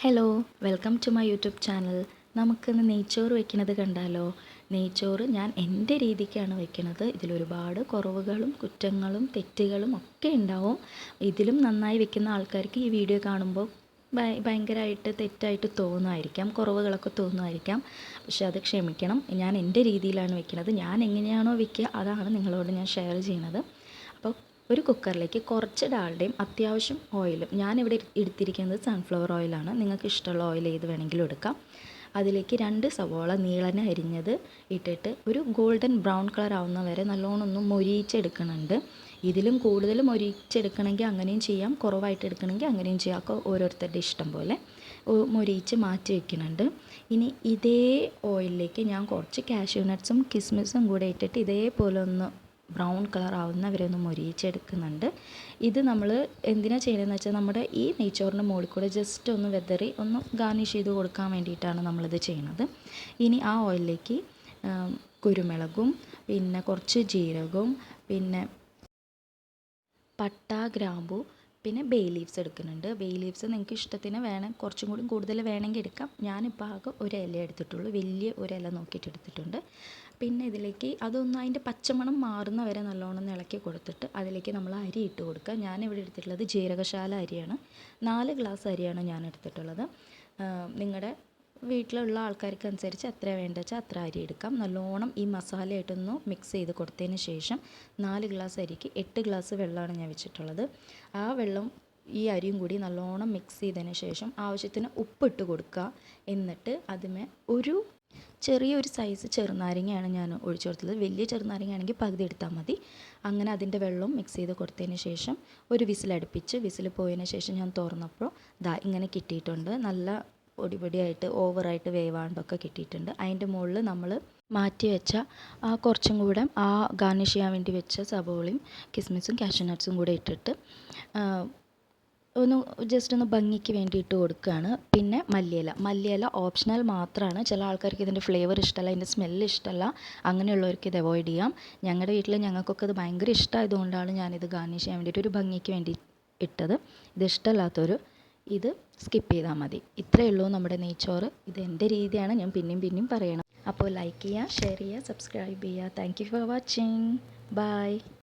Hello, welcome to my YouTube channel. നമുക്കിന്ന് നെയ്ച്ചോറ് വെക്കുന്നത് കണ്ടാലോ? നെയ്ച്ചോറ് ഞാൻ എൻ്റെ രീതിക്കാണ് വെക്കുന്നത്. ഇതിലൊരുപാട് കുറവുകളും കുറ്റങ്ങളും തെറ്റുകളും ഒക്കെ ഉണ്ടാവും. ഇതിലും നന്നായി വെക്കുന്ന ആൾക്കാർക്ക് ഈ വീഡിയോ കാണുമ്പോൾ ഭയങ്കരമായിട്ട് തെറ്റായിട്ട് തോന്നുമായിരിക്കാം, കുറവുകളൊക്കെ തോന്നുമായിരിക്കാം. പക്ഷെ അത് ക്ഷമിക്കണം. ഞാൻ എൻ്റെ രീതിയിലാണ് വെക്കുന്നത്. ഞാൻ എങ്ങനെയാണോ വെക്കുക അതാണ് നിങ്ങളോട് ഞാൻ ഷെയർ ചെയ്യുന്നത്. അപ്പോൾ ഒരു കുക്കറിലേക്ക് കുറച്ച് ഡാൽഡയും അത്യാവശ്യം ഓയിലും, ഞാനിവിടെ എടുത്തിരിക്കുന്നത് സൺഫ്ലവർ ഓയിലാണ്. നിങ്ങൾക്ക് ഇഷ്ടമുള്ള ഓയിൽ ഏത് വേണമെങ്കിലും എടുക്കാം. അതിലേക്ക് 2 സവോള നീളനെ അരിഞ്ഞത് ഇട്ടിട്ട് ഒരു ഗോൾഡൻ ബ്രൗൺ കളർ ആവുന്ന വരെ നല്ലോണം ഒന്ന് മൊരിയിച്ചെടുക്കുന്നുണ്ട്. ഇതിലും കൂടുതൽ മൊരിയിച്ചെടുക്കണമെങ്കിൽ അങ്ങനെയും ചെയ്യാം, കുറവായിട്ട് എടുക്കണമെങ്കിൽ അങ്ങനെയും ചെയ്യാം. ഒക്കെ ഓരോരുത്തരുടെ ഇഷ്ടം പോലെ മൊരിയിച്ച് മാറ്റി വയ്ക്കുന്നുണ്ട്. ഇനി ഇതേ ഓയിലിലേക്ക് ഞാൻ കുറച്ച് കാഷ്യൂ നട്ട്സും കിസ്മിസും കൂടെ ഇട്ടിട്ട് ഇതേപോലെ ഒന്ന് ബ്രൗൺ കളർ ആവുന്നവരെ ഒന്ന് മൊരിയിച്ചെടുക്കുന്നുണ്ട്. ഇത് നമ്മൾ എന്തിനാണ് ചെയ്യുന്നതെന്ന് വെച്ചാൽ നമ്മുടെ ഈ നെയ്ച്ചോറിൻ്റെ മുകളിൽ കൂടെ ജസ്റ്റ് ഒന്ന് വെതറി ഒന്ന് ഗാർണിഷ് ചെയ്ത് കൊടുക്കാൻ വേണ്ടിയിട്ടാണ് നമ്മളിത് ചെയ്യുന്നത്. ഇനി ആ ഓയിലിലേക്ക് കുരുമുളകും പിന്നെ കുറച്ച് ജീരകവും പിന്നെ പട്ട, ഗ്രാമ്പു, പിന്നെ ബേ ലീവ്സ് എടുക്കുന്നുണ്ട്. ബേ ലീവ്സ് നിങ്ങൾക്ക് ഇഷ്ടത്തിന് വേണം, കുറച്ചും കൂടി കൂടുതൽ വേണമെങ്കിൽ എടുക്കാം. ഞാനിപ്പോൾ ആകെ ഒരു ഇല എടുത്തിട്ടുള്ളൂ, വലിയ ഒരു ഇല നോക്കിയിട്ട് എടുത്തിട്ടുണ്ട്. പിന്നെ ഇതിലേക്ക് അതൊന്ന് അതിൻ്റെ പച്ചമണം മാറുന്ന വരെ നല്ലോണം ഇളക്കി കൊടുത്തിട്ട് അതിലേക്ക് നമ്മൾ അരി ഇട്ട് കൊടുക്കുക. ഞാനിവിടെ എടുത്തിട്ടുള്ളത് ജീരകശാല അരിയാണ്. 4 ഗ്ലാസ് അരിയാണ് ഞാൻ എടുത്തിട്ടുള്ളത്. നിങ്ങളുടെ വീട്ടിലുള്ള ആൾക്കാർക്ക് അനുസരിച്ച് എത്ര വേണ്ടത് വെച്ചാൽ അത്ര അരി എടുക്കാം. നല്ലോണം ഈ മസാലയായിട്ടൊന്ന് മിക്സ് ചെയ്ത് കൊടുത്തതിന് ശേഷം 4 ഗ്ലാസ് അരിക്ക് 8 ഗ്ലാസ് വെള്ളമാണ് ഞാൻ വെച്ചിട്ടുള്ളത്. ആ വെള്ളം ഈ അരിയും കൂടി നല്ലോണം മിക്സ് ചെയ്തതിന് ശേഷം ആവശ്യത്തിന് ഉപ്പിട്ട് കൊടുക്കുക. എന്നിട്ട് അതിമേ ഒരു ചെറിയൊരു സൈസ് ചെറുനാരങ്ങയാണ് ഞാൻ ഒഴിച്ചു കൊടുത്തത്. വലിയ ചെറുനാരങ്ങ ആണെങ്കിൽ പകുതി എടുത്താൽ മതി. അങ്ങനെ അതിൻ്റെ വെള്ളം മിക്സ് ചെയ്ത് കൊടുത്തതിന് ശേഷം ഒരു വിസിലടുപ്പിച്ച് വിസിൽ പോയതിന് ശേഷം ഞാൻ തുറന്നപ്പോൾ ഇങ്ങനെ കിട്ടിയിട്ടുണ്ട്. നല്ല പൊടിയായിട്ട് ഓവറായിട്ട് വേവാണ്ടൊക്കെ കിട്ടിയിട്ടുണ്ട്. അതിൻ്റെ മുകളിൽ നമ്മൾ മാറ്റി വെച്ച കുറച്ചും കൂടെ ഗാർണിഷ് ചെയ്യാൻ വേണ്ടി വെച്ച സവോളയും കിസ്മിസും കാഷ്യൂ നട്ട്സും കൂടെ ഇട്ടിട്ട് ജസ്റ്റ് ഒന്ന് ഭംഗിക്ക് വേണ്ടി ഇട്ട് കൊടുക്കുകയാണ്. പിന്നെ മല്ലിയില ഓപ്ഷണൽ മാത്രമാണ്. ചില ആൾക്കാർക്ക് ഇതിൻ്റെ ഫ്ലേവർ ഇഷ്ടമല്ല, ഇതിൻ്റെ സ്മെല്ല് ഇഷ്ടമല്ല. അങ്ങനെയുള്ളവർക്ക് ഇത് അവോയ്ഡ് ചെയ്യാം. ഞങ്ങളുടെ വീട്ടിൽ ഞങ്ങൾക്കൊക്കെ ഇത് ഭയങ്കര ഇഷ്ടമായതുകൊണ്ടാണ് ഞാനിത് ഗാർണിഷ് ചെയ്യാൻ വേണ്ടിയിട്ട് ഒരു ഭംഗിക്ക് വേണ്ടി ഇട്ടത്. ഇത് ഇഷ്ടമല്ലാത്തവർ ഇത് സ്കിപ്പ് ചെയ്താൽ മതി. ഇത്രയേ ഉള്ളൂ നമ്മുടെ നെയ്ച്ചോറ്. ഇത് എൻ്റെ രീതിയാണ്, ഞാൻ പിന്നെയും പറയണം. അപ്പോൾ ലൈക്ക് ചെയ്യുക, ഷെയർ ചെയ്യുക, സബ്സ്ക്രൈബ് ചെയ്യുക. Thank you for watching. By.